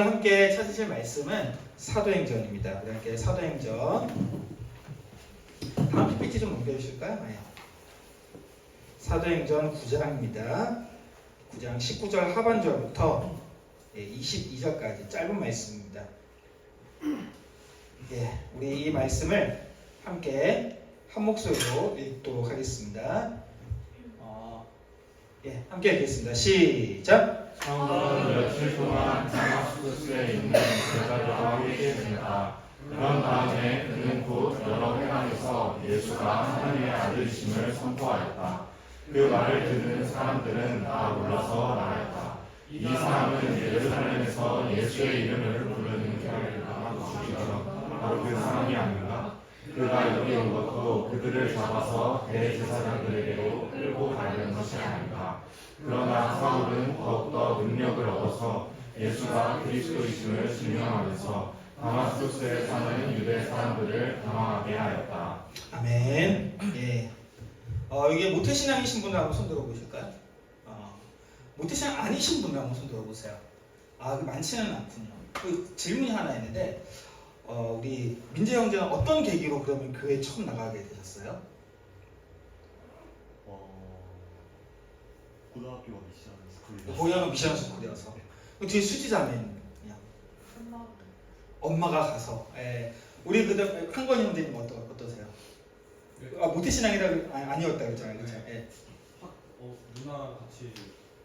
오늘 함께 찾으실 말씀은 사도행전입니다. 그러니까 사도행전 다음 PPT 좀 넘겨주실까요? 네. 사도행전 9장입니다. 9장 19절 하반절부터 22절까지 짧은 말씀입니다. 우리 이 말씀을 함께 한 목소리로 읽도록 하겠습니다. 함께 읽겠습니다. 시작! 사울은 며칠 동안 다마스쿠스에 있는 제자들과 함께했습니다. 그런 다음에 그는 곧 여러 회당에서 예수가 하나님의 아들이심을 선포하였다. 그 말을 듣는 사람들은 다 놀라서 말했다. 이 사람은 예루살렘에서 예수의 이름을 부르는 자를 죽이던 바로 그 사람이 아닌가? 그가 여기 온 것도 그들을 잡아서 대제사장들에게로 끌고 가려는 것이 아닌가? 그러나 사울은 더욱더 능력을 얻어서 예수가 그리스도이심을 증명하면서 다마스쿠스에 사는 유대 사람들을 당황하게 하였다. 아멘. 이게 모태신앙이신 분들 한번 손 들어보실까요? 모태신앙 아니신 분들 한번 손 들어보세요. 많지는 않군요. 그 질문이 하나 있는데 우리 민재 형제는 어떤 계기로 그러면 교회 처음 나가게 되셨어요? 고등학교가 미션 스쿨이라서. 고향은 미션 스쿨이어서. 그 뒤에 수지자매는 그냥 엄마가 가서. 우리 그때 한건희 형제님 어떠세요? 모태신앙이라 아니었다 그랬잖아요, 그렇죠? 누나랑 같이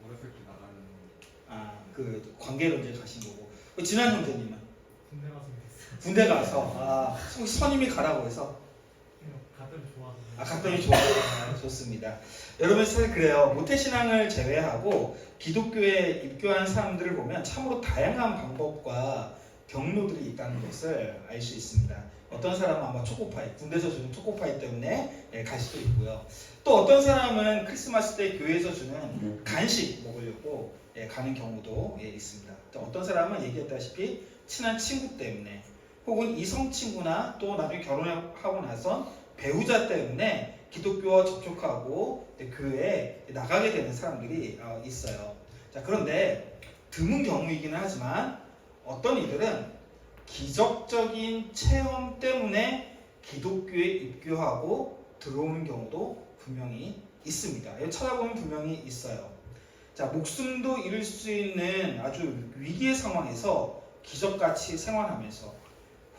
어렸을 때 나가는. 그 관계로 이제 가신 거고. 진한 형제님은 군대 가서 됐어요. 군대 가서 선임이 가라고 해서. 갔더니 좋아서. 갔더니 좋아요. 좋습니다. 여러분 사실 그래요. 모태신앙을 제외하고 기독교에 입교한 사람들을 보면 참으로 다양한 방법과 경로들이 있다는 것을 알 수 있습니다. 어떤 사람은 아마 초코파이, 군대에서 주는 초코파이 때문에 갈 수도 있고요. 또 어떤 사람은 크리스마스 때 교회에서 주는 간식 먹으려고 가는 경우도 있습니다. 또 어떤 사람은 얘기했다시피 친한 친구 때문에 혹은 이성 친구나 또 나중에 결혼하고 나선 배우자 때문에 기독교와 접촉하고 교회에 나가게 되는 사람들이 있어요. 자, 그런데 드문 경우이기는 하지만 어떤 이들은 기적적인 체험 때문에 기독교에 입교하고 들어오는 경우도 분명히 있습니다. 여기 찾아보면 분명히 있어요. 자, 목숨도 잃을 수 있는 아주 위기의 상황에서 기적같이 생활하면서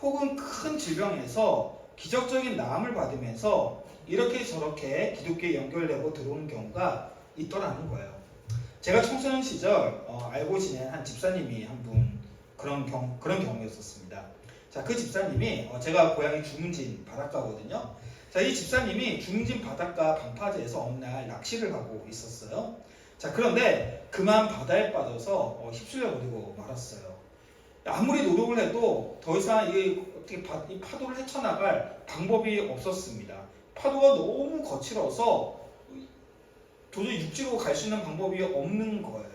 혹은 큰 질병에서 기적적인 나음을 받으면서 이렇게 저렇게 기독교에 연결되고 들어오는 경우가 있더라는 거예요. 제가 청소년 시절 알고 지낸 한 집사님이 한 분 그런 경우였었습니다. 자, 그 집사님이 제가 고향이 주문진 바닷가거든요. 자, 이 집사님이 주문진 바닷가 방파제에서 어느 날 낚시를 하고 있었어요. 자, 그런데 그만 바다에 빠져서 휩쓸려 버리고 말았어요. 아무리 노력을 해도 더 이상 이 파도를 헤쳐나갈 방법이 없었습니다. 파도가 너무 거칠어서 도저히 육지로 갈 수 있는 방법이 없는 거예요.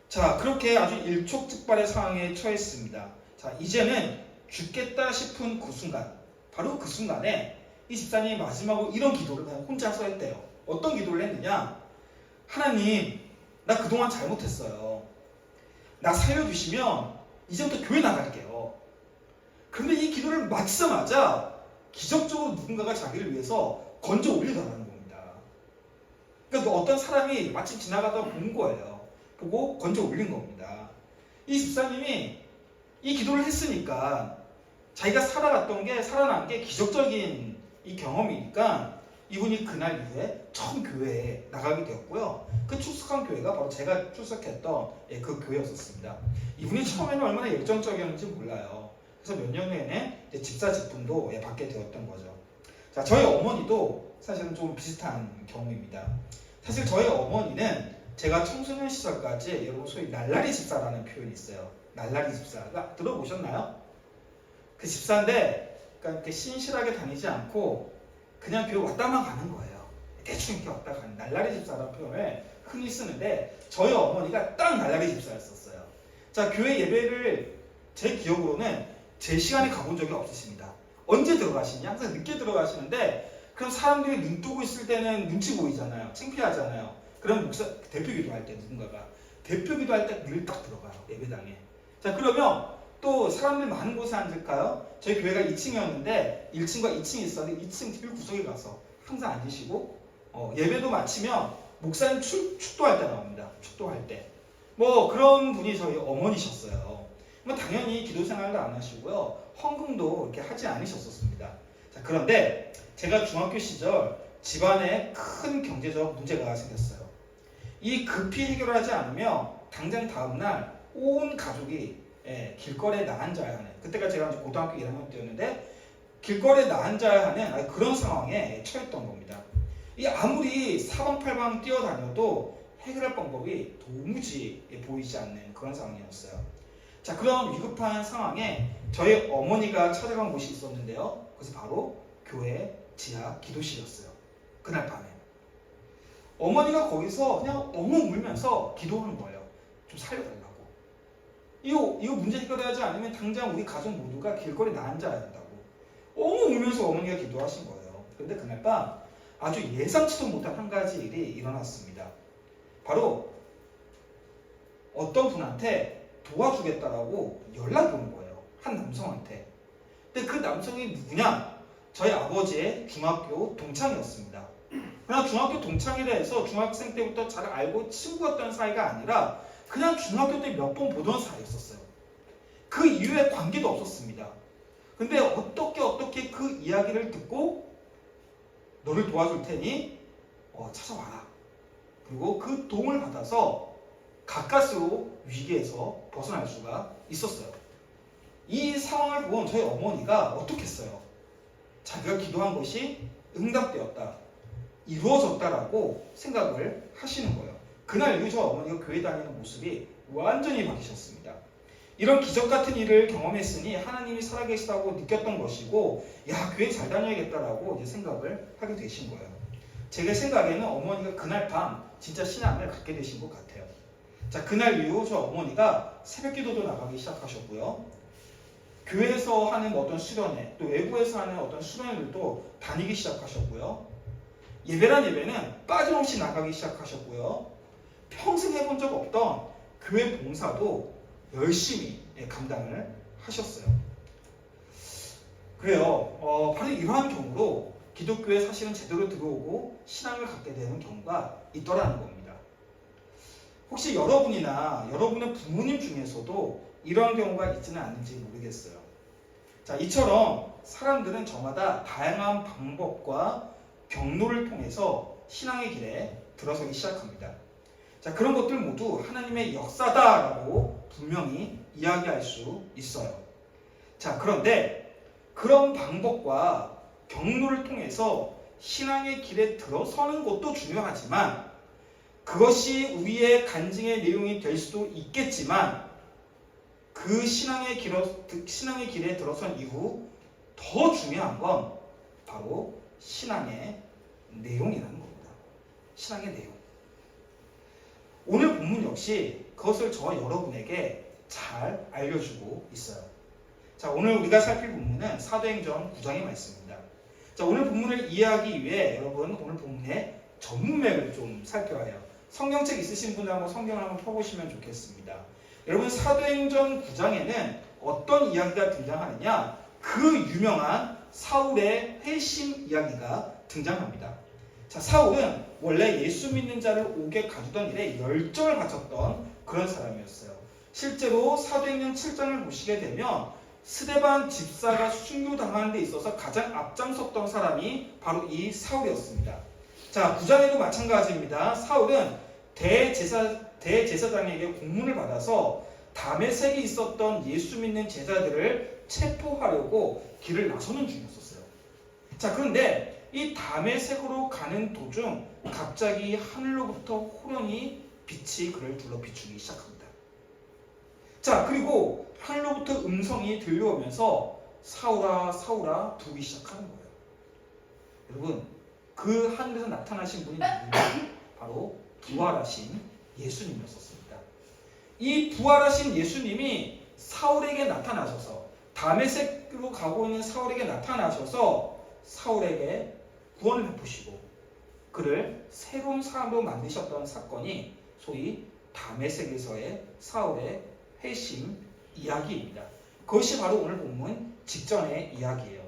자, 그렇게 아주 일촉즉발의 상황에 처했습니다. 자, 이제는 죽겠다 싶은 그 순간, 바로 그 순간에 이 집사님이 마지막으로 이런 기도를 혼자서 했대요. 어떤 기도를 했느냐? 하나님, 나 그동안 잘못했어요. 나 살려주시면 이제부터 교회 나갈게요. 그런데 이 기도를 마치자마자 기적적으로 누군가가 자기를 위해서 건져 올리더라는 겁니다. 그러니까 어떤 사람이 마침 지나가다 본 거예요. 보고 건져 올린 겁니다. 이 집사님이 이 기도를 했으니까 자기가 살아난 게 기적적인 이 경험이니까 이분이 그날 이후에 처음 교회에 나가게 되었고요. 그 출석한 교회가 바로 제가 출석했던 그 교회였었습니다. 이분이 처음에는 얼마나 열정적이었는지 몰라요. 그래서 몇 년 후에는 집사 직분도 받게 되었던 거죠. 자, 저희 어머니도 사실은 좀 비슷한 경우입니다. 사실 저희 어머니는 제가 청소년 시절까지 여러분 소위 날라리 집사라는 표현이 있어요. 날라리 집사가 들어보셨나요? 그 집사인데 그러니까 이렇게 신실하게 다니지 않고 그냥 교회 왔다만 가는 거예요. 대충 이렇게 왔다 가는 날라리 집사라는 표현을 흔히 쓰는데 저희 어머니가 딱 날라리 집사였었어요. 자, 교회 예배를 제 기억으로는 제 시간에 가본 적이 없으십니다. 언제 들어가시냐? 항상 늦게 들어가시는데 그럼 사람들이 눈 뜨고 있을 때는 눈치 보이잖아요. 창피하잖아요. 그럼 대표 기도할 때 누군가가 대표 기도할 때 늘 딱 들어가요. 예배당에. 자, 그러면 또 사람들 많은 곳에 앉을까요? 저희 교회가 2층이었는데 1층과 2층이 있었는데 2층 뒷 구석에 가서 항상 앉으시고 예배도 마치면 목사님 축도할 때 나옵니다. 축도할 때. 뭐 그런 분이 저희 어머니셨어요. 뭐 당연히 기도 생활도 안 하시고요. 헌금도 이렇게 하지 않으셨었습니다. 자, 그런데 제가 중학교 시절 집안에 큰 경제적 문제가 생겼어요. 이 급히 해결하지 않으면 당장 다음날 온 가족이 길거리에 나앉아야 하는, 그때가 제가 이제 고등학교 1학년 때였는데 길거리에 나앉아야 하는 그런 상황에 처했던 겁니다. 이 아무리 사방팔방 뛰어다녀도 해결할 방법이 도무지 보이지 않는 그런 상황이었어요. 자, 그런 위급한 상황에 저희 어머니가 찾아간 곳이 있었는데요. 그것이 바로 교회 지하 기도실이었어요. 그날 밤에 어머니가 거기서 그냥 엉엉 울면서 기도하는 거예요. 좀 살려달라고. 이거 문제 해결하지 않으면 당장 우리 가족 모두가 길거리에 나앉아야 된다고. 엉엉 울면서 어머니가 기도하신 거예요. 그런데 그날 밤 아주 예상치도 못한 한 가지 일이 일어났습니다. 바로 어떤 분한테 도와주겠다라고 연락이 온 거예요. 한 남성한테. 근데 그 남성이 누구냐? 저희 아버지의 중학교 동창이었습니다. 그냥 중학교 동창이라 해서 중학생 때부터 잘 알고 친구였던 사이가 아니라 그냥 중학교 때 몇 번 보던 사이였었어요. 그 이후에 관계도 없었습니다. 근데 어떻게 그 이야기를 듣고 너를 도와줄 테니 찾아와라. 그리고 그 도움을 받아서 가까스로 위기에서 벗어날 수가 있었어요. 이 상황을 본 저희 어머니가 어떻게 했어요? 자기가 기도한 것이 응답되었다, 이루어졌다라고 생각을 하시는 거예요. 그날 이후 저 어머니가 교회 다니는 모습이 완전히 바뀌셨습니다. 이런 기적 같은 일을 경험했으니 하나님이 살아계시다고 느꼈던 것이고, 야, 교회 잘 다녀야겠다라고 이제 생각을 하게 되신 거예요. 제 생각에는 어머니가 그날 밤 진짜 신앙을 갖게 되신 것 같아요. 자, 그날 이후 저 어머니가 새벽 기도도 나가기 시작하셨고요. 교회에서 하는 어떤 수련회, 또 외부에서 하는 어떤 수련회들도 다니기 시작하셨고요. 예배란 예배는 빠짐없이 나가기 시작하셨고요. 평생 해본 적 없던 교회 봉사도 열심히 감당을 하셨어요. 그래요. 바로 이러한 경우로 기독교에 사실은 제대로 들어오고 신앙을 갖게 되는 경우가 있더라는 겁니다. 혹시 여러분이나 여러분의 부모님 중에서도 이러한 경우가 있지는 않은지 모르겠어요. 자, 이처럼 사람들은 저마다 다양한 방법과 경로를 통해서 신앙의 길에 들어서기 시작합니다. 자, 그런 것들 모두 하나님의 역사다라고 분명히 이야기할 수 있어요. 자, 그런데 그런 방법과 경로를 통해서 신앙의 길에 들어서는 것도 중요하지만 그것이 우리의 간증의 내용이 될 수도 있겠지만 그 신앙의 길에 들어선 이후 더 중요한 건 바로 신앙의 내용이라는 겁니다. 신앙의 내용. 오늘 본문 역시 그것을 저와 여러분에게 잘 알려주고 있어요. 자, 오늘 우리가 살필 본문은 사도행전 9장의 말씀입니다. 자, 오늘 본문을 이해하기 위해 여러분 오늘 본문의 전문맥을 좀 살펴야 해요. 성경책 있으신 분들 한번 성경을 한번 펴보시면 좋겠습니다. 여러분, 사도행전 9장에는 어떤 이야기가 등장하느냐? 그 유명한 사울의 회심 이야기가 등장합니다. 자, 사울은 원래 예수 믿는 자를 옥에 가두던 일에 열정을 바쳤던 그런 사람이었어요. 실제로 사도행전 7장을 보시게 되면 스데반 집사가 순교당하는 데 있어서 가장 앞장섰던 사람이 바로 이 사울이었습니다. 자, 9장에도 마찬가지입니다. 사울은 대제사장에게 공문을 받아서 다메섹에 있었던 예수 믿는 제자들을 체포하려고 길을 나서는 중이었어요. 자, 그런데 이 다메섹으로 가는 도중 갑자기 하늘로부터 호련히 빛이 그를 둘러 비추기 시작합니다. 자, 그리고 하늘로부터 음성이 들려오면서 사울아 사울아 부르기 시작하는 거예요. 여러분, 그 하늘에서 나타나신 분이 누구냐? 바로 부활하신 예수님이었습니다. 이 부활하신 예수님이 사울에게 나타나셔서 다메섹으로 가고 있는 사울에게 나타나셔서 사울에게 구원을 베푸시고 그를 새로운 사람으로 만드셨던 사건이 소위 다메섹에서의 사울의 회심 이야기입니다. 그것이 바로 오늘 본문 직전의 이야기예요.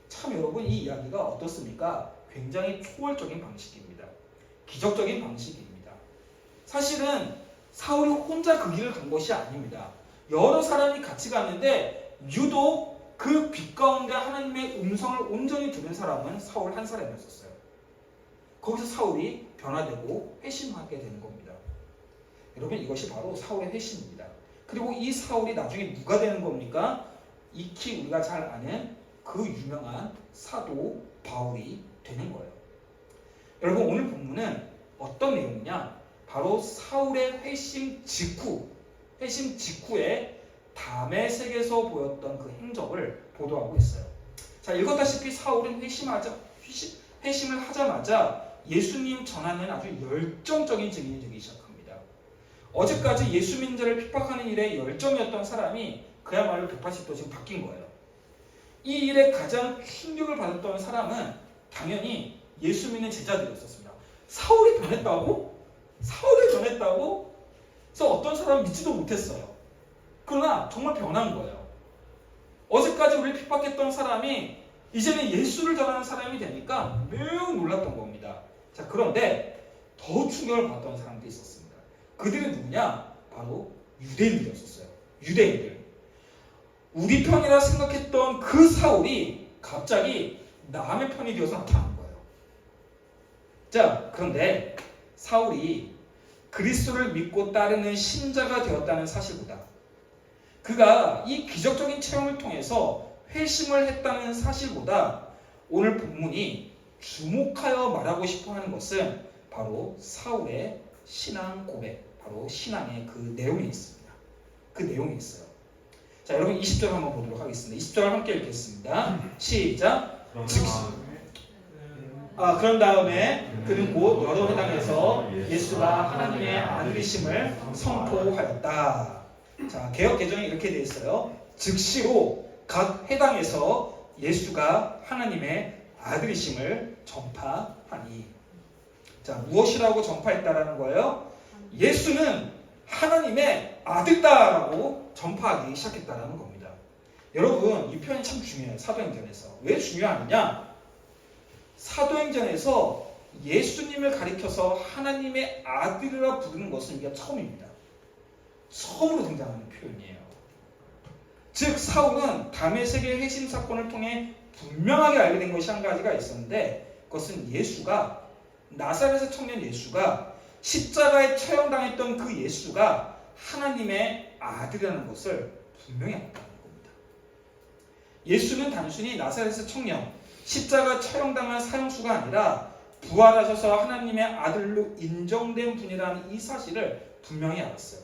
참 여러분 이 이야기가 어떻습니까? 굉장히 초월적인 방식입니다. 기적적인 방식입니다. 사실은 사울이 혼자 그 길을 간 것이 아닙니다. 여러 사람이 같이 갔는데 유독 그 빛 가운데 하나님의 음성을 온전히 들은 사람은 사울 한 사람이었어요. 거기서 사울이 변화되고 회심하게 되는 겁니다. 여러분 이것이 바로 사울의 회심입니다. 그리고 이 사울이 나중에 누가 되는 겁니까? 익히 우리가 잘 아는 그 유명한 사도 바울이 되는 거예요. 여러분 오늘 본문은 어떤 내용이냐? 바로 사울의 회심 직후에 다메섹에서 보였던 그 행적을 보도하고 있어요. 자, 읽었다시피 사울은 회심을 하자마자 예수님 전하는 아주 열정적인 증인이 되기 시작합니다. 어제까지 예수 믿는 자를 핍박하는 일에 열정이었던 사람이 그야말로 180도 지금 바뀐 거예요. 이 일에 가장 충격을 받았던 사람은 당연히 예수 믿는 제자들이었습니다. 사울이 변했다고? 그래서 어떤 사람은 믿지도 못했어요. 그러나 정말 변한 거예요. 어제까지 우리를 핍박했던 사람이 이제는 예수를 전하는 사람이 되니까 매우 놀랐던 겁니다. 자, 그런데 더 충격을 받았던 사람들이 있었습니다. 그들은 누구냐? 바로 유대인들이었어요. 유대인들. 우리 편이라 생각했던 그 사울이 갑자기 남의 편이 되어서 나타난 거예요. 자, 그런데 사울이 그리스도를 믿고 따르는 신자가 되었다는 사실보다 그가 이 기적적인 체험을 통해서 회심을 했다는 사실보다 오늘 본문이 주목하여 말하고 싶어 하는 것은 바로 사울의 신앙 고백, 바로 신앙의 그 내용이 있습니다. 그 내용이 있어요. 자, 여러분 20절 한번 보도록 하겠습니다. 20절 함께 읽겠습니다. 시작. 그런 다음에 그는 곧 여러 회당에서 예수가 하나님의 아들이심을 선포하였다. 자, 개역 개정이 이렇게 되어 있어요. 즉시로 각 회당에서 예수가 하나님의 아들이심을 전파하니. 자, 무엇이라고 전파했다라는 거예요? 예수는 하나님의 아들다라고 전파하기 시작했다라는 겁니다. 여러분, 이 표현이 참 중요해요. 사도행전에서. 왜 중요하느냐? 사도행전에서 예수님을 가리켜서 하나님의 아들이라 부르는 것은 이게 처음입니다. 처음으로 등장하는 표현이에요. 즉 사울은 다메섹의 회심 사건을 통해 분명하게 알게 된 것이 한 가지가 있었는데 그것은 예수가 나사렛의 청년 예수가 십자가에 처형당했던 그 예수가 하나님의 아들이라는 것을 분명히 알았다는 겁니다. 예수는 단순히 나사렛의 청년 십자가 처형당한 사형수가 아니라 부활하셔서 하나님의 아들로 인정된 분이라는 이 사실을 분명히 알았어요.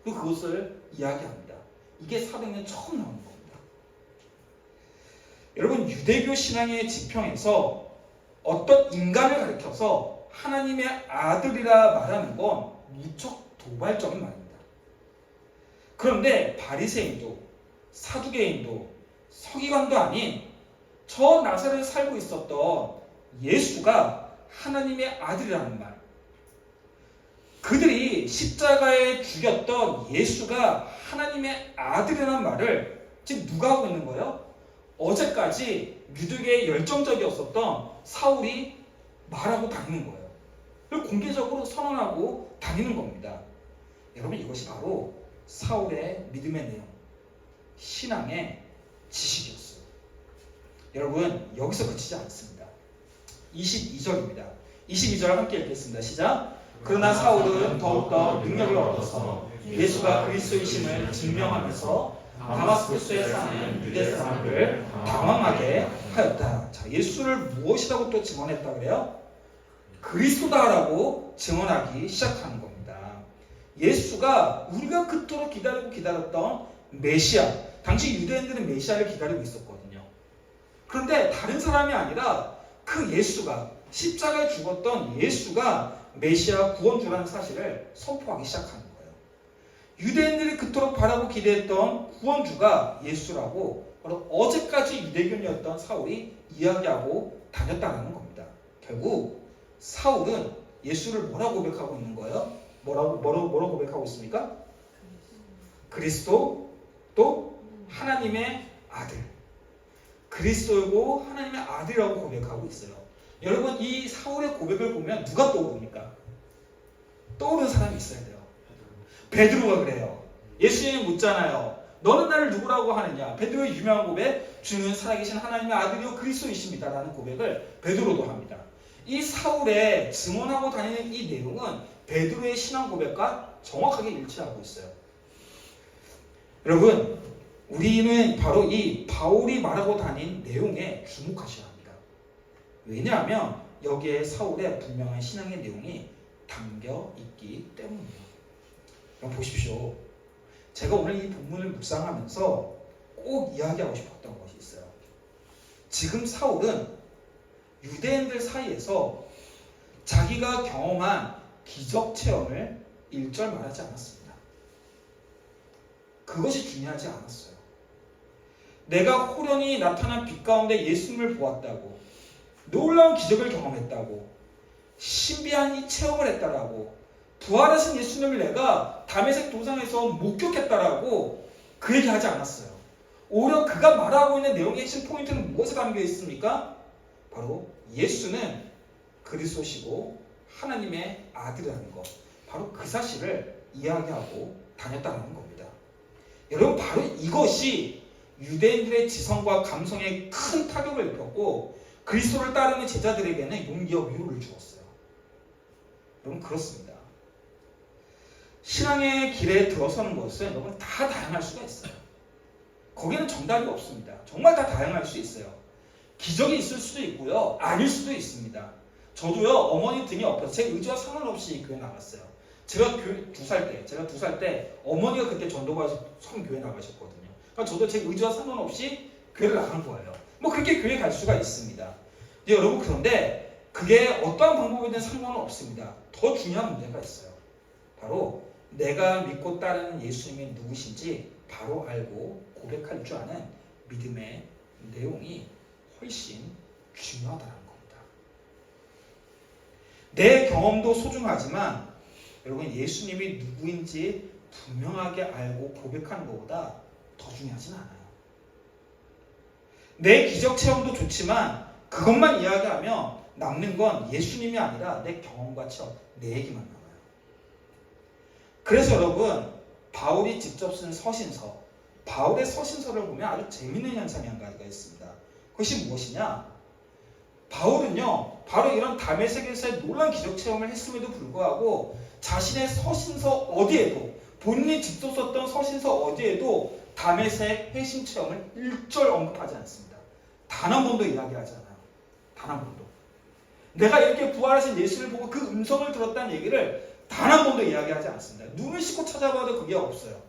그리고 그것을 이야기합니다. 이게 사도행전에 처음 나오는 겁니다. 여러분 유대교 신앙의 지평에서 어떤 인간을 가리켜서 하나님의 아들이라 말하는 건 무척 도발적인 말입니다. 그런데 바리새인도 사두개인도 서기관도 아닌 저 나사렛에 살고 있었던 예수가 하나님의 아들이라는 말, 그들이 십자가에 죽였던 예수가 하나님의 아들이라는 말을 지금 누가 하고 있는 거예요? 어제까지 유대교에 열정적이었었던 사울이 말하고 다니는 거예요. 그걸 공개적으로 선언하고 다니는 겁니다. 여러분 이것이 바로 사울의 믿음의 내용, 신앙의 지식이었어요. 여러분 여기서 그치지 않습니다. 22절입니다. 22절 함께 읽겠습니다. 시작. 그러나 사울은 더욱더 능력을 얻어서 예수가 그리스도이심을 증명하면서 다마스쿠스에 사는 유대 사람들을 당황하게 하였다. 자, 예수를 무엇이라고 또 증언했다 그래요? 그리스도다라고 증언하기 시작하는 겁니다. 예수가 우리가 그토록 기다렸던 메시아, 당시 유대인들은 메시아를 기다리고 있었거든요. 그런데 다른 사람이 아니라 그 예수가 십자가에 죽었던 예수가 메시아 구원주라는 사실을 선포하기 시작하는 거예요. 유대인들이 그토록 바라고 기대했던 구원주가 예수라고 바로 어제까지 유대교인이었던 사울이 이야기하고 다녔다는 겁니다. 결국 사울은 예수를 뭐라고 고백하고 있는 거예요? 뭐라고 고백하고 있습니까? 그리스도 또 하나님의 아들, 그리스도이고 하나님의 아들이라고 고백하고 있어요. 여러분, 이 사울의 고백을 보면 누가 떠오릅니까? 떠오르는 사람이 있어야 돼요. 베드로가 그래요. 예수님이 묻잖아요. 너는 나를 누구라고 하느냐? 베드로의 유명한 고백, 주는 살아계신 하나님의 아들이요 그리스도이십니다 라는 고백을 베드로도 합니다. 이 사울의 증언하고 다니는 이 내용은 베드로의 신앙 고백과 정확하게 일치하고 있어요. 여러분, 우리는 바로 이 바울이 말하고 다닌 내용에 주목하셔야 합니다. 왜냐하면 여기에 사울의 분명한 신앙의 내용이 담겨 있기 때문이에요. 그럼 보십시오. 제가 오늘 이 본문을 묵상하면서 꼭 이야기하고 싶었던 것이 있어요. 지금 사울은 유대인들 사이에서 자기가 경험한 기적 체험을 1절 말하지 않았습니다. 그것이 중요하지 않았어요. 내가 호련히 나타난 빛 가운데 예수님을 보았다고, 놀라운 기적을 경험했다고, 신비한 이 체험을 했다라고, 부활하신 예수님을 내가 다메섹 도상에서 목격했다라고 그 얘기하지 않았어요. 오히려 그가 말하고 있는 내용의 핵심 포인트는 무엇에 담겨 있습니까? 바로 예수는 그리스도시고 하나님의 아들이라는 것, 바로 그 사실을 이야기하고 다녔다는 겁니다. 여러분, 바로 이것이 유대인들의 지성과 감성에 큰 타격을 입혔고 그리스도를 따르는 제자들에게는 용기와 위로를 주었어요. 여러분, 그렇습니다. 신앙의 길에 들어서는 것은 여러분 다 다양할 수가 있어요. 거기는 정답이 없습니다. 정말 다 다양할 수 있어요. 기적이 있을 수도 있고요, 아닐 수도 있습니다. 저도요, 어머니 등에 업혀서 제 의지와 상관없이 교회 나갔어요. 제가 교회 2살 때 어머니가 그때 전도받아서 처음 교회 나가셨거든요. 그러니까 저도 제 의지와 상관없이 교회를 나간 거예요. 뭐 그렇게 교회 갈 수가 있습니다. 근데 여러분, 그런데 그게 어떠한 방법이든 상관은 없습니다. 더 중요한 문제가 있어요. 바로 내가 믿고 따르는 예수님이 누구신지 바로 알고 고백할 줄 아는 믿음의 내용이 훨씬 중요하다는 겁니다. 내 경험도 소중하지만 여러분, 예수님이 누구인지 분명하게 알고 고백하는 것보다 더 중요하진 않아요. 내 기적 체험도 좋지만 그것만 이야기하면 남는 건 예수님이 아니라 내 경험과 체험, 내 얘기만 남아요. 그래서 여러분, 바울이 직접 쓴 서신서, 바울의 서신서를 보면 아주 재밌는 현상이 한 가지가 있습니다. 그것이 무엇이냐? 바울은요, 바로 이런 다메섹에서의 놀라운 기적 체험을 했음에도 불구하고 자신의 서신서 어디에도, 본인이 직접 썼던 서신서 어디에도 다메섹 회심 체험을 1절 언급하지 않습니다. 단 한 번도 이야기하지 않아요. 단 한 번도. 내가 이렇게 부활하신 예수를 보고 그 음성을 들었다는 얘기를 단 한 번도 이야기하지 않습니다. 눈을 씻고 찾아봐도 그게 없어요.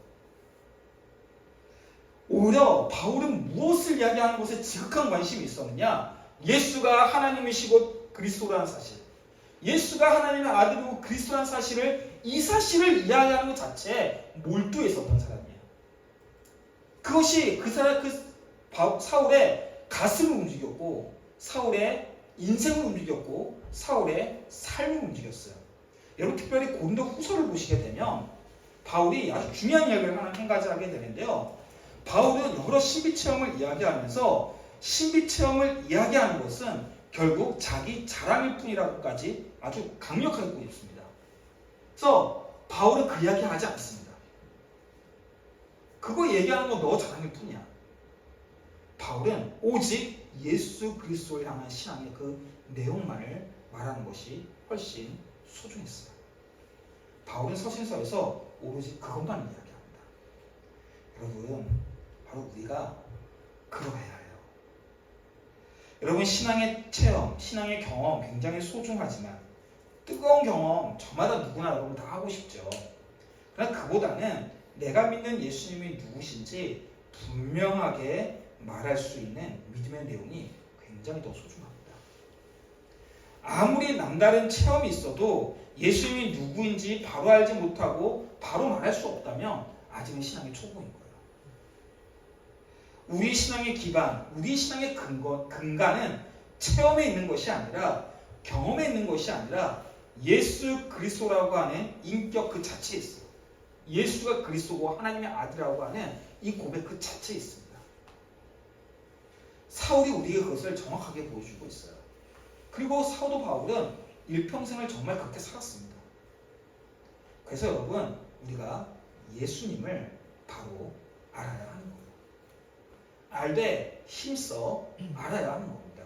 오히려 바울은 무엇을 이야기하는 것에 지극한 관심이 있었느냐? 예수가 하나님이시고 그리스도라는 사실, 예수가 하나님의 아들이고 그리스도라는 사실을, 이 사실을 이야기하는 것 자체에 몰두해 있었던 사람이에요. 그것이 사울의 가슴을 움직였고, 사울의 인생을 움직였고, 사울의 삶을 움직였어요. 여러분, 특별히 고린도 후서를 보시게 되면 바울이 아주 중요한 이야기를 한 가지 하게 되는데요. 바울은 여러 신비 체험을 이야기하면서 신비 체험을 이야기하는 것은 결국 자기 자랑일 뿐이라고까지 아주 강력하게 보고 있습니다. 그래서 바울은 그 이야기 하지 않습니다. 그거 얘기하는 건 너 자랑일 뿐이야. 바울은 오직 예수 그리스도를 향한 신앙의 그 내용만을 말하는 것이 훨씬 소중했어요. 바울은 서신서에서 오로지 그것만 이야기합니다. 여러분, 바로 우리가 그러해야 해요. 여러분, 신앙의 체험, 신앙의 경험 굉장히 소중하지만 뜨거운 경험 저마다 누구나 여러분 다 하고 싶죠. 그러나 그보다는 내가 믿는 예수님이 누구신지 분명하게 말할 수 있는 믿음의 내용이 굉장히 더 소중합니다. 아무리 남다른 체험이 있어도 예수님이 누구인지 바로 알지 못하고 바로 말할 수 없다면 아직은 신앙의 초보인 거예요. 우리 신앙의 기반, 우리 신앙의 근간은 체험에 있는 것이 아니라, 경험에 있는 것이 아니라 예수 그리스도라고 하는 인격 그 자체에 있어요. 예수가 그리스도고 하나님의 아들이라고 하는 이 고백 그 자체에 있습니다. 사울이 우리에게 그것을 정확하게 보여주고 있어요. 그리고 사도 바울은 일평생을 정말 그렇게 살았습니다. 그래서 여러분, 우리가 예수님을 바로 알아야 하는 거예요. 알되 힘써 알아야 하는 겁니다.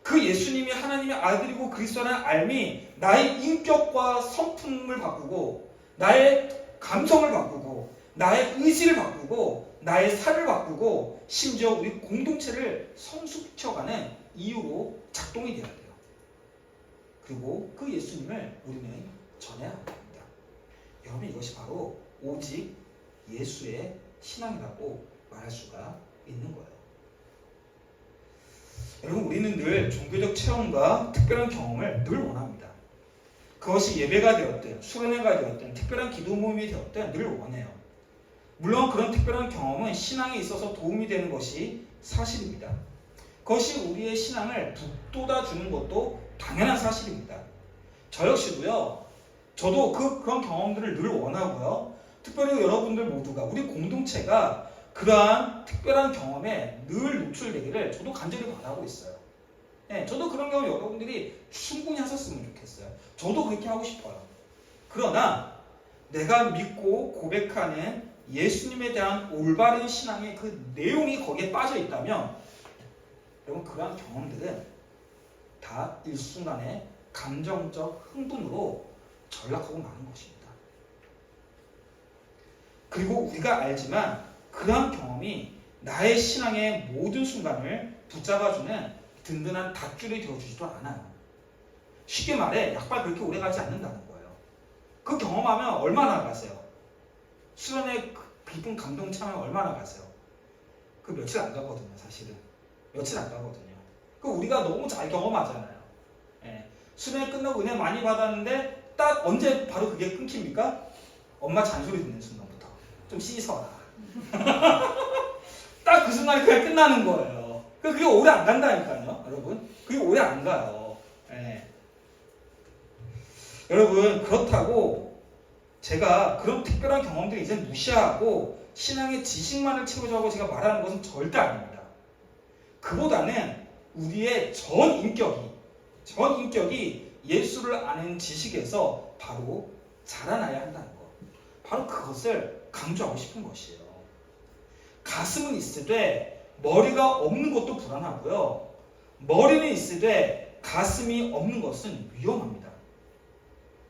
그 예수님이 하나님의 아들이고 그리스도라는 알미 나의 인격과 성품을 바꾸고 나의 감성을 바꾸고 나의 의지를 바꾸고 나의 살을 바꾸고 심지어 우리 공동체를 성숙시켜가는 이유로 작동이 되어야 돼요. 그리고 그 예수님을 우리는 전해야 합니다. 여러분, 이것이 바로 오직 예수의 신앙이라고 말할 수가 있는 거예요. 여러분, 우리는 늘 종교적 체험과 특별한 경험을 늘 원합니다. 그것이 예배가 되었든 수련회가 되었든 특별한 기도 모임이 되었든 늘 원해요. 물론 그런 특별한 경험은 신앙에 있어서 도움이 되는 것이 사실입니다. 그것이 우리의 신앙을 북돋아주는 것도 당연한 사실입니다. 저 역시도요. 저도 그런 경험들을 늘 원하고요. 특별히 여러분들 모두가 우리 공동체가 그러한 특별한 경험에 늘 노출되기를 저도 간절히 바라고 있어요. 네, 저도 그런 경험 여러분들이 충분히 하셨으면 좋겠어요. 저도 그렇게 하고 싶어요. 그러나 내가 믿고 고백하는 예수님에 대한 올바른 신앙의 그 내용이 거기에 빠져 있다면 여러분, 그러한 경험들은 다 일순간의 감정적 흥분으로 전락하고 마는 것입니다. 그리고 우리가 알지만 그러한 경험이 나의 신앙의 모든 순간을 붙잡아주는 든든한 닷줄이 되어주지도 않아요. 쉽게 말해 약발 그렇게 오래 가지 않는다는 거예요. 그 경험하면 얼마나 가세요? 수련의 깊은 감동 참여 얼마나 가세요? 그 며칠 안 가거든요. 사실은 며칠 안 가거든요. 그 우리가 너무 잘 경험하잖아요. 예. 수련회 끝나고 은혜 많이 받았는데 딱 언제 바로 그게 끊깁니까? 엄마 잔소리 듣는 순간부터 좀 씻어라. 딱 그 순간에 그냥 끝나는 거예요. 그게 오래 안 간다니까요, 여러분. 그게 오래 안 가요. 예. 여러분, 그렇다고 제가 그런 특별한 경험들을 이제 무시하고 신앙의 지식만을 채우자고 제가 말하는 것은 절대 아닙니다. 그보다는 우리의 전 인격이 예수를 아는 지식에서 바로 자라나야 한다는 것. 바로 그것을 강조하고 싶은 것이에요. 가슴은 있으되 머리가 없는 것도 불안하고요. 머리는 있으되 가슴이 없는 것은 위험합니다.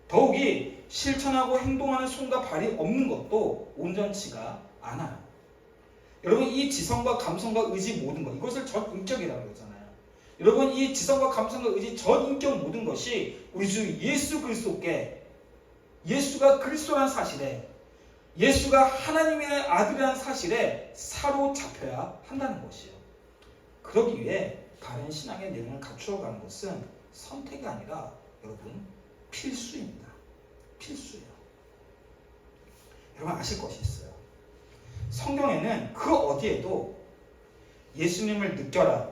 더욱이 실천하고 행동하는 손과 발이 없는 것도 온전치가 않아요. 여러분, 이 지성과 감성과 의지 모든 것, 이것을 전인격이라고 그러잖아요. 여러분, 이 지성과 감성과 의지 전인격 모든 것이 우리 주 예수 그리스도께, 예수가 그리스도라는 사실에, 예수가 하나님의 아들이라는 사실에 사로잡혀야 한다는 것이에요. 그러기 위해 바른 신앙의 내용을 갖추어가는 것은 선택이 아니라 여러분 필수입니다. 필수예요. 여러분 아실 것이 있어요. 성경에는 그 어디에도 예수님을 느껴라,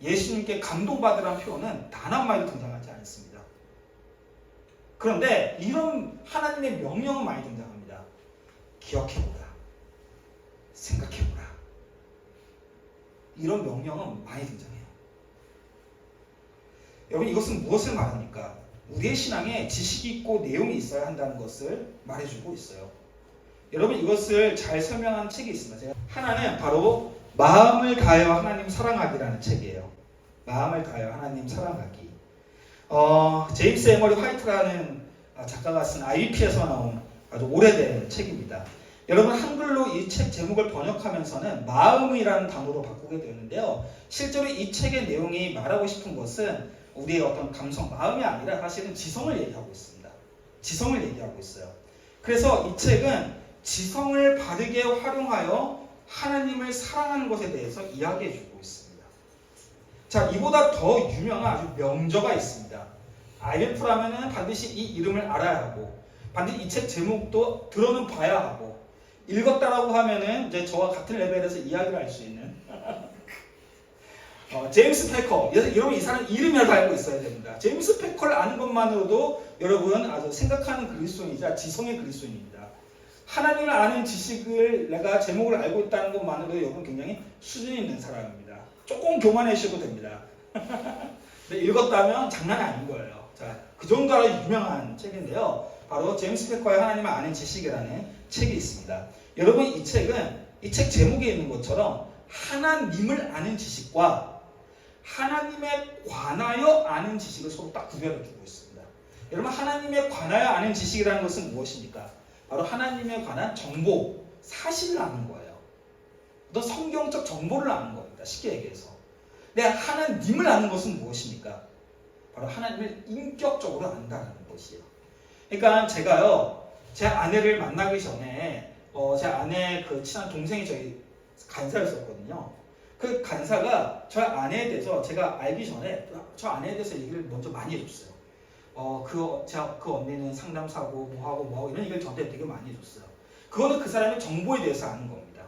예수님께 감동받으라는 표현은 단 한 마디도 등장하지 않습니다. 그런데 이런 하나님의 명령은 많이 등장합니다. 기억해보라, 생각해보라. 이런 명령은 많이 등장해요. 여러분, 이것은 무엇을 말합니까? 우리의 신앙에 지식이 있고 내용이 있어야 한다는 것을 말해주고 있어요. 여러분, 이것을 잘 설명한 책이 있습니다. 하나는 바로 마음을 다하여 하나님 사랑하기라는 책이에요. 마음을 다하여 하나님 사랑하기. 제임스 에머리 화이트라는 작가가 쓴 IBP에서 나온 아주 오래된 책입니다. 여러분, 한글로 이 책 제목을 번역하면서는 마음이라는 단어로 바꾸게 되는데요. 실제로 이 책의 내용이 말하고 싶은 것은 우리의 어떤 감성, 마음이 아니라 사실은 지성을 얘기하고 있습니다. 지성을 얘기하고 있어요. 그래서 이 책은 지성을 바르게 활용하여 하나님을 사랑하는 것에 대해서 이야기해주고 있습니다. 자, 이보다 더 유명한 아주 명저가 있습니다. IBF라면은 반드시 이 이름을 알아야 하고, 반드시 이 책 제목도 들어는 봐야 하고, 읽었다라고 하면은 이제 저와 같은 레벨에서 이야기를 할 수 있는 제임스 패커. 여러분, 이 사람 이름이라도 알고 있어야 됩니다. 제임스 패커를 아는 것만으로도 여러분 아주 생각하는 그리스도인이자 지성의 그리스도인입니다. 하나님을 아는 지식을 내가 제목을 알고 있다는 것만으로도 여러분 굉장히 수준 있는 사람입니다. 조금 교만하셔도 됩니다. 근데 읽었다면 장난이 아닌 거예요. 자, 그 정도로 유명한 책인데요. 바로 제임스 패커의 하나님을 아는 지식이라는 책이 있습니다. 여러분 이 책은 이 책 제목에 있는 것처럼 하나님을 아는 지식과 하나님에 관하여 아는 지식을 서로 딱 구별해 주고 있습니다. 여러분 하나님에 관하여 아는 지식이라는 것은 무엇입니까? 바로 하나님에 관한 정보, 사실을 아는 거예요. 어떤 성경적 정보를 아는 겁니다. 쉽게 얘기해서. 근데 하나님을 아는 것은 무엇입니까? 바로 하나님을 인격적으로 안다는 것이에요. 그러니까 제가요, 제 아내를 만나기 전에 제 아내 그 친한 동생이 저희 간사였었거든요. 그 간사가 저 아내에 대해서 제가 알기 전에 저 아내에 대해서 얘기를 먼저 많이 해줬어요. 그 언니는 상담사고 뭐하고 이런 얘기를 저한테 되게 많이 해줬어요. 그거는 그 사람의 정보에 대해서 아는 겁니다.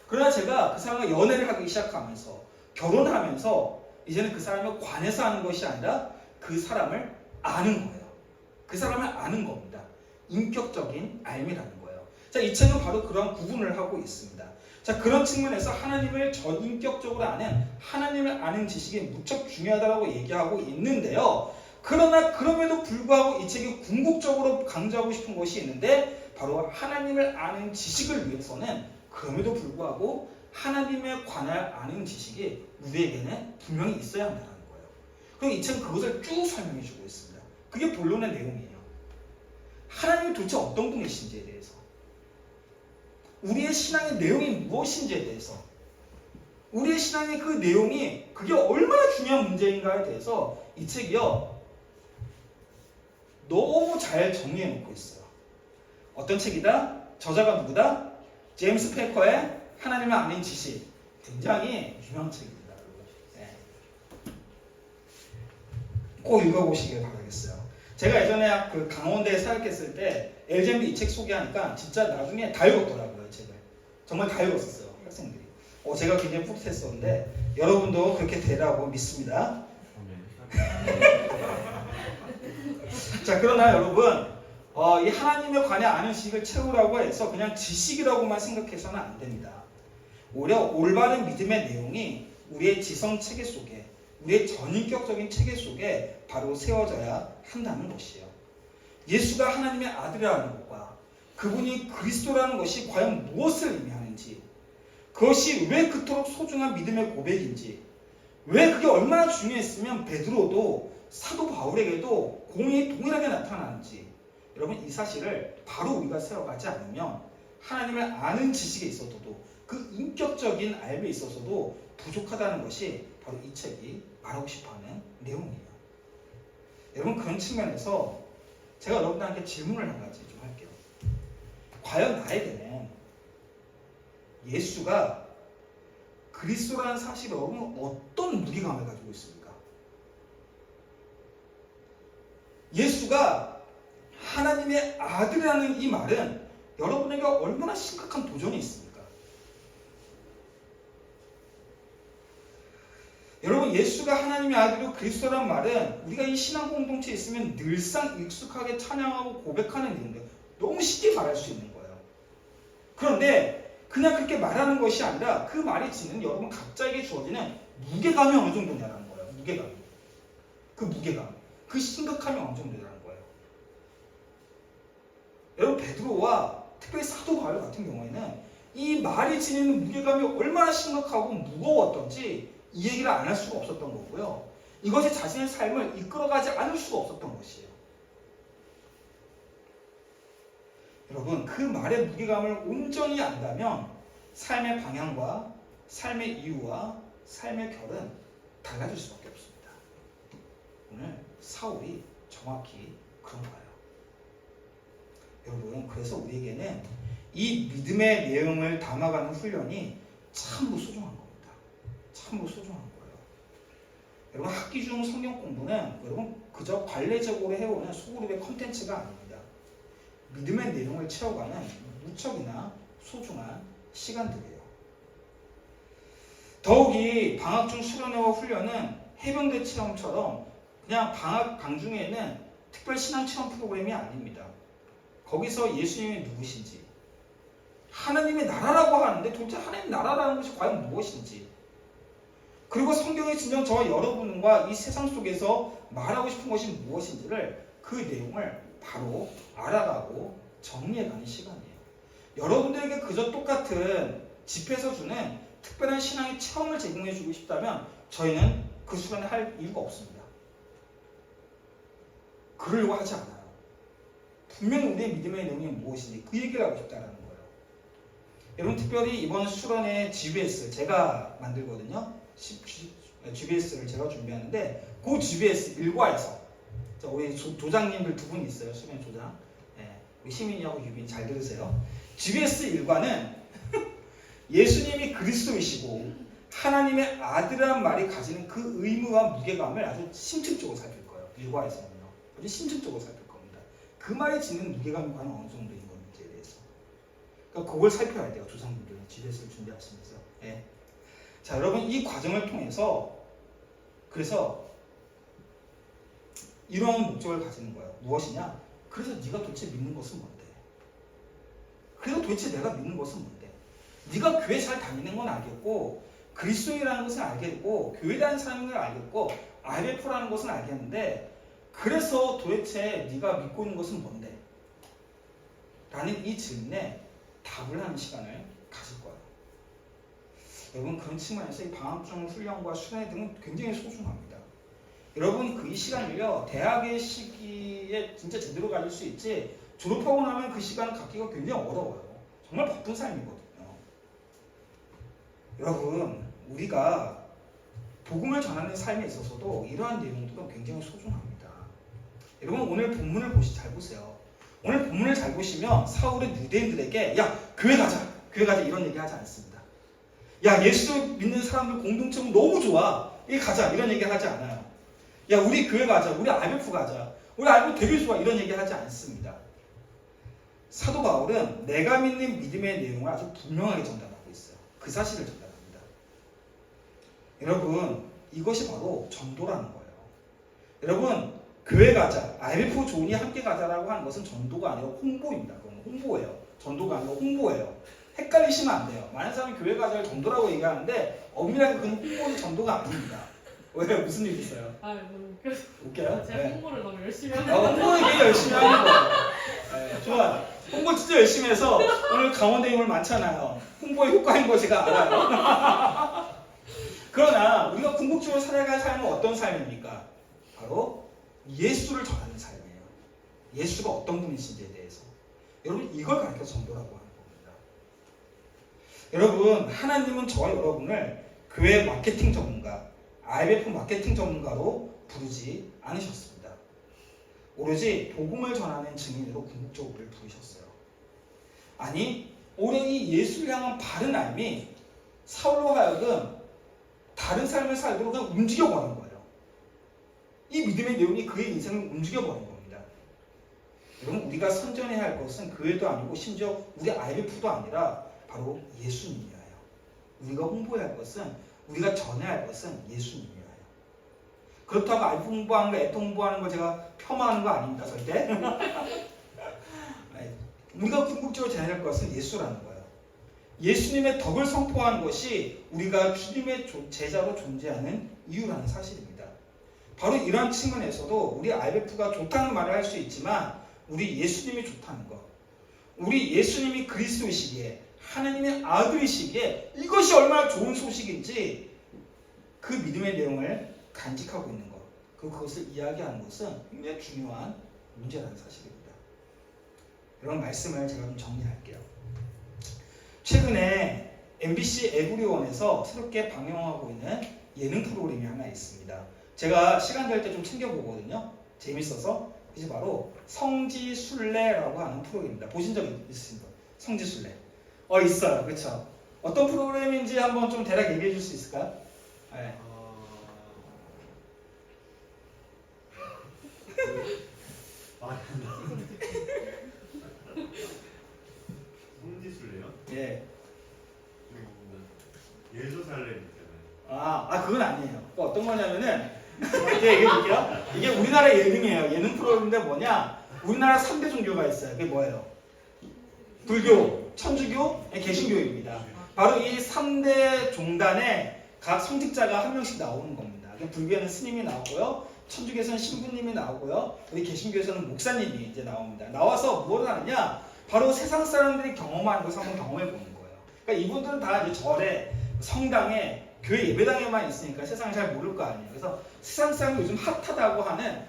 그러나 제가 그 사람과 연애를 하기 시작하면서 결혼하면서 이제는 그 사람에 관해서 아는 것이 아니라 그 사람을 아는 거예요. 그 사람을 아는 겁니다. 인격적인 알미라는 거예요. 자, 이 책은 바로 그런 구분을 하고 있습니다. 자, 그런 측면에서 하나님을 전인격적으로 아는 하나님을 아는 지식이 무척 중요하다고 얘기하고 있는데요. 그러나 그럼에도 불구하고 이 책이 궁극적으로 강조하고 싶은 것이 있는데 바로 하나님을 아는 지식을 위해서는 그럼에도 불구하고 하나님에 관할 아는 지식이 우리에게는 분명히 있어야 한다는 거예요. 그리고 이 책은 그것을 쭉 설명해 주고 있습니다. 그게 본론의 내용이에요. 하나님이 도대체 어떤 분이신지에 대해서, 우리의 신앙의 내용이 무엇인지에 대해서, 우리의 신앙의 그 내용이 그게 얼마나 중요한 문제인가에 대해서 이 책이요 너무 잘 정리해 놓고 있어요. 어떤 책이다? 저자가 누구다? 제임스 패커의 하나님을 아는 지식. 굉장히 유명한 책입니다. 네. 꼭 읽어보시길 바라겠어요. 제가 예전에 그 강원대에 사역했을 때 LGMB 이 책 소개하니까 진짜 나중에 다 읽었더라고요. 이 책을. 정말 다 읽었었어요. 학생들이. 제가 굉장히 뿌듯했었는데 여러분도 그렇게 되라고 믿습니다. 자, 그러나 여러분 이 하나님에 관해 아는 지식을 채우라고 해서 그냥 지식이라고만 생각해서는 안 됩니다. 오히려 올바른 믿음의 내용이 우리의 지성 체계 속에, 우리의 전인격적인 체계 속에 바로 세워져야 한다는 것이에요. 예수가 하나님의 아들이라는 것과 그분이 그리스도라는 것이 과연 무엇을 의미하는지, 그것이 왜 그토록 소중한 믿음의 고백인지, 왜 그게 얼마나 중요했으면 베드로도 사도 바울에게도 공이 동일하게 나타나는지, 여러분 이 사실을 바로 우리가 세워가지 않으면 하나님을 아는 지식에 있어서도 그 인격적인 알미에 있어서도 부족하다는 것이 바로 이 책이 말하고 싶어하는 내용이에요. 여러분 그런 측면에서 제가 여러분들한테 질문을 한 가지 좀 할게요. 과연 나에게는 예수가 그리스도라는 사실이 여러분 어떤 무게감을 가지고 있습니까? 예수가 하나님의 아들이라는 이 말은 여러분에게 얼마나 심각한 도전이 있습니까? 여러분 예수가 하나님의 아들이고 그리스도라는 말은 우리가 이 신앙 공동체에 있으면 늘상 익숙하게 찬양하고 고백하는 일인데 너무 쉽게 말할 수 있는 거예요. 그런데 그냥 그렇게 말하는 것이 아니라 그 말이 지닌 여러분 각자에게 주어지는 무게감이 어느 정도냐라는 거예요. 무게감이. 그 무게감. 그 심각함이 어느 정도냐라는 거예요. 여러분 베드로와 특별히 사도 바울 같은 경우에는 이 말이 지니는 무게감이 얼마나 심각하고 무거웠던지 이 얘기를 안 할 수가 없었던 거고요. 이것이 자신의 삶을 이끌어가지 않을 수가 없었던 것이에요. 여러분 그 말의 무게감을 온전히 안다면 삶의 방향과 삶의 이유와 삶의 결은 달라질 수밖에 없습니다. 오늘 사울이 정확히 그런 거예요. 여러분 그래서 우리에게는 이 믿음의 내용을 담아가는 훈련이 참으로 소중한 겁니다. 참으로 소중한 거예요. 여러분 학기 중 성경 공부는 여러분 그저 관례적으로 해오는 소그룹의 컨텐츠가 아닙니다. 믿음의 내용을 채워가는 무척이나 소중한 시간들이에요. 더욱이 방학 중 수련회와 훈련은 해병대 체험처럼 그냥 방학 방중에는 특별 신앙 체험 프로그램이 아닙니다. 거기서 예수님이 누구신지, 하나님의 나라라고 하는데 도대체 하나님의 나라라는 것이 과연 무엇인지, 그리고 성경이 진정 저와 여러분과 이 세상 속에서 말하고 싶은 것이 무엇인지를, 그 내용을 바로 알아가고 정리해가는 시간이에요. 여러분들에게 그저 똑같은 집회에서 주는 특별한 신앙의 체험을 제공해주고 싶다면 저희는 그 시간에 할 이유가 없습니다. 그러려고 하지 않아요. 분명히 우리의 믿음의 내용이 무엇인지 그 얘기를 하고 싶다는 거예요. 여러분, 특별히 이번 수련회 GBS 제가 만들거든요. GBS를 제가 준비하는데 그 GBS 1과에서 우리 조장님들 두 분 있어요. 수련 조장. 우리 시민이하고 유빈 잘 들으세요. GBS 1과는 예수님이 그리스도이시고 하나님의 아들이라는 말이 가지는 그 의무와 무게감을 아주 심층적으로 살필 거예요. 1과에서는요. 아주 심층적으로 살필 겁니다. 그 말이 지닌 무게감이 과연 어느 정도인 건지에 대해서. 그러니까 그걸 살펴야 돼요. 조상님들은 GBS를 준비하시면서. 예. 자, 여러분, 이 과정을 통해서 그래서 이런 목적을 가지는 거예요. 무엇이냐? 그래서 네가 도대체 믿는 것은 뭔데? 그래서 도대체 내가 믿는 것은 뭔데? 네가 교회 잘 다니는 건 알겠고, 그리스도인이라는 것은 알겠고, 교회 다니는 사람인 걸 알겠고, IBF라는 것은 알겠는데, 그래서 도대체 네가 믿고 있는 것은 뭔데? 라는 이 질문에 답을 하는 시간을 가질 거예요. 여러분, 그런 측면에서 이 방학중 훈련과 수련회 등은 굉장히 소중합니다. 여러분, 그 이 시간을요, 대학의 시기에 진짜 제대로 가질 수 있지, 졸업하고 나면 그 시간을 갖기가 굉장히 어려워요. 정말 바쁜 삶이거든요. 여러분, 우리가 복음을 전하는 삶에 있어서도 이러한 내용들은 굉장히 소중합니다. 여러분, 오늘 본문을 잘 보세요. 오늘 본문을 잘 보시면 사울은 유대인들에게 야, 교회 가자 이런 얘기 하지 않습니다. 야, 예수 믿는 사람들 공동체는 너무 좋아, 이 가자 이런 얘기 하지 않아요. 야, 우리 교회 가자, 우리 IBF 가자, 우리 IBF 되게 좋아 이런 얘기 하지 않습니다. 사도 바울은 내가 믿는 믿음의 내용을 아주 분명하게 전달하고 있어요. 그 사실을 전달합니다. 여러분, 이것이 바로 전도라는 거예요. 여러분, 교회 가자, IBF 조은이 함께 가자라고 하는 것은 전도가 아니라 홍보입니다. 그건 홍보예요. 전도가 아니라 홍보예요. 헷갈리시면 안 돼요. 많은 사람이 교회 가자를 전도라고 얘기하는데 엄밀하게 그건 홍보는 전도가 아닙니다. 왜? 무슨 일 있어요? 너무 웃겨서. 웃겨요? 제가 네. 홍보를 너무 열심히 하는 홍보는 되게 열심히 하는 거예요. 네, 좋아요. 홍보 진짜 열심히 해서 오늘 강원대 인물 많잖아요. 홍보의 효과인 거 제가 알아요. 그러나 우리가 궁극적으로 살아갈 삶은 어떤 삶입니까? 바로 예수를 전하는 삶이에요. 예수가 어떤 분이신지에 대해서. 여러분, 이걸 가르쳐서 전도라고 하는 겁니다. 여러분, 하나님은 저와 여러분을 교회 마케팅 전문가, IBF 마케팅 전문가로 부르지 않으셨습니다. 오로지 복음을 전하는 증인으로 궁극적으로 우리를 부르셨어요. 아니, 오히려 이 예수를 향한 바른 알미, 사울로 하여금 다른 삶을 살도록 그냥 움직여버린 거예요. 이 믿음의 내용이 그의 인생을 움직여버린 겁니다. 여러분, 우리가 선전해야 할 것은 교회도 아니고 심지어 우리 IBF도 아니라 바로 예수님이에요. 우리가 홍보해야 할 것은, 우리가 전해야 할 것은 예수님이에요. 그렇다고 IBF 홍보하는 거, 애통 홍보하는 거 제가 폄하하는 거 아닙니다. 절대. 우리가 궁극적으로 전해야 할 것은 예수라는 거예요. 예수님의 덕을 선포하는 것이 우리가 주님의 제자로 존재하는 이유라는 사실입니다. 바로 이러한 측면에서도 우리 IBF가 좋다는 말을 할 수 있지만 우리 예수님이 좋다는 것, 우리 예수님이 그리스도이시기에 하나님의 아들이시기에 이것이 얼마나 좋은 소식인지 그 믿음의 내용을 간직하고 있는 것, 그것을 이야기하는 것은 굉장히 중요한 문제라는 사실입니다. 이런 말씀을 제가 좀 정리할게요. 최근에 MBC 에브리원에서 새롭게 방영하고 있는 예능 프로그램이 하나 있습니다. 제가 시간 될 때 좀 챙겨보거든요. 재밌어서. 그게 바로 성지순례라고 하는 프로그램입니다. 보신 적 있으신가요? 성지순례. 있어요. 그렇죠? 어떤 프로그램인지 한번 좀 대략 얘기해 줄 수 있을까요? 네. 성지순례요? 예. 예루살렘 있잖아요. 그건 아니에요. 어떤 거냐면은 이제 얘기해볼게요. 이게 우리나라 예능이에요. 예능 프로그램인데 뭐냐? 우리나라 3대 종교가 있어요. 그게 뭐예요? 불교, 천주교, 개신교입니다. 바로 이 3대 종단에 각 성직자가 한 명씩 나오는 겁니다. 불교에는 스님이 나오고요, 천주교에서는 신부님이 나오고요, 우리 개신교에서는 목사님이 이제 나옵니다. 나와서 뭘 하느냐? 바로 세상 사람들이 경험하는 것을 한번 경험해 보는 거예요. 그러니까 이분들은 다 이제 절에, 성당에, 교회 예배당에만 있으니까 세상을 잘 모를 거 아니에요. 그래서 세상 사람들이 요즘 핫하다고 하는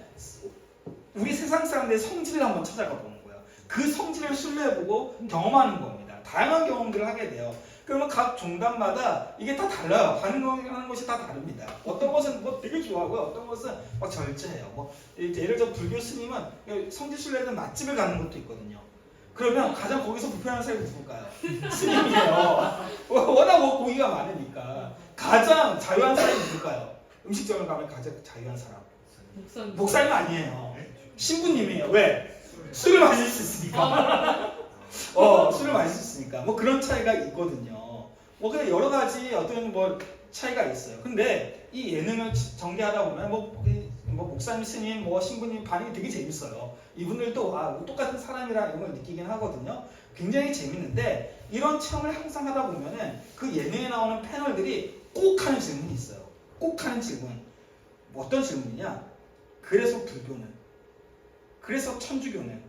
우리 세상 사람들의 성질을 한번 찾아가 보는 거예요. 그 성질을 신뢰해보고 경험하는 겁니다. 다양한 경험들을 하게 돼요. 그러면 각 종단마다 이게 다 달라요. 반응하는 것이 다 다릅니다. 어떤 것은 뭐 되게 좋아하고요, 어떤 것은 막 절제해요. 뭐 예를 들어 불교 스님은 성지 순례는 맛집을 가는 것도 있거든요. 그러면 가장 거기서 불편한 사람이 누굴까요? 스님이에요. 워낙 고기가 많으니까. 가장 자유한 사람이 누굴까요? 음식점을 가면 가장 자유한 사람. 목사님 아니에요. 신부님이에요. 왜? 술을 마실 수 있으니까. 술을 마실 수 있으니까. 뭐 그런 차이가 있거든요. 뭐 그냥 여러 가지 어떤 뭐 차이가 있어요. 근데 이 예능을 전개하다 보면 뭐 목사님, 스님, 뭐 신부님 반응이 되게 재밌어요. 이분들도 똑같은 사람이라 이런 걸 느끼긴 하거든요. 굉장히 재밌는데 이런 체험을 항상 하다 보면은 그 예능에 나오는 패널들이 꼭 하는 질문이 있어요. 꼭 하는 질문. 뭐 어떤 질문이냐? 그래서 불교는, 그래서 천주교는,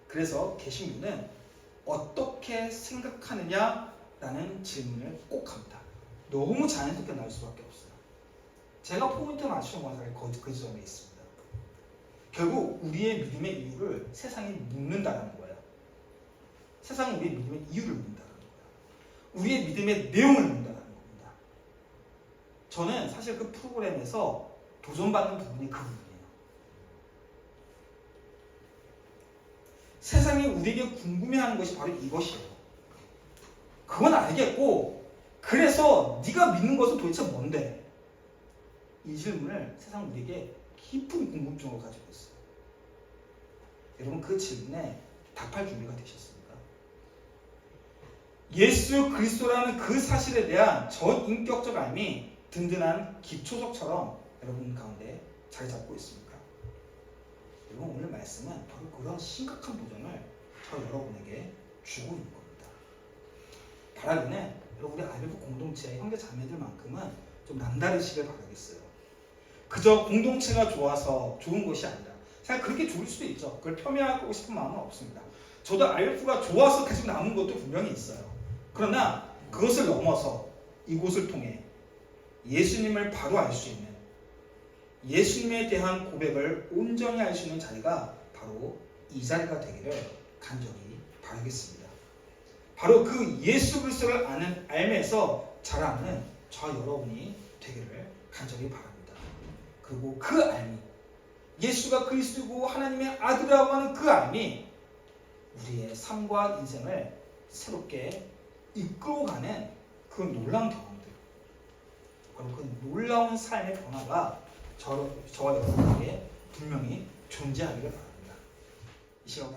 그래서 개신교는 어떻게 생각하느냐라는 질문을 꼭 합니다. 너무 자연스럽게 나올 수밖에 없어요. 제가 포인트 맞추는 건 사실 그 지점에 있습니다. 결국 우리의 믿음의 이유를 세상이 묻는다는 거예요. 세상은 우리의 믿음의 이유를 묻는다는 거예요. 우리의 믿음의 내용을 묻는다는 겁니다. 저는 사실 그 프로그램에서 도전받는 부분이 그 부분이에요. 세상이 우리에게 궁금해하는 것이 바로 이것이에요. 그건 알겠고, 그래서 네가 믿는 것은 도대체 뭔데? 이 질문을 세상은 우리에게 깊은 궁금증을 가지고 있어요. 여러분 그 질문에 답할 준비가 되셨습니까? 예수 그리스도라는 그 사실에 대한 전인격적 알미 든든한 기초석처럼 여러분 가운데 자리 잡고 있습니까? 여러분 오늘 말씀은 바로 그런 심각한 도전을 저 여러분에게 주고 있는 겁니다. 바라기는 여러분 우리 IF 공동체의 형제 자매들만큼은 좀 남다르시길 바라겠어요. 그저 공동체가 좋아서 좋은 것이 아니라, 사실 그렇게 좋을 수도 있죠. 그걸 폄훼하고 싶은 마음은 없습니다. 저도 IF가 좋아서 계속 남은 것도 분명히 있어요. 그러나 그것을 넘어서 이곳을 통해 예수님을 바로 알 수 있는, 예수님에 대한 고백을 온전히 할 수 있는 자리가 바로 이 자리가 되기를 간절히 바라겠습니다. 바로 그 예수 그리스도를 아는 알면서 자라는 저 여러분이 되기를 간절히 바랍니다. 그리고 그 알미, 예수가 그리스도고 하나님의 아들이라고 하는 그 알미, 우리의 삶과 인생을 새롭게 이끌어가는 그 놀라운 경험들, 바로 그 놀라운 삶의 변화가 저와 여러분에게 분명히 존재하기를 바랍니다. 이 시간에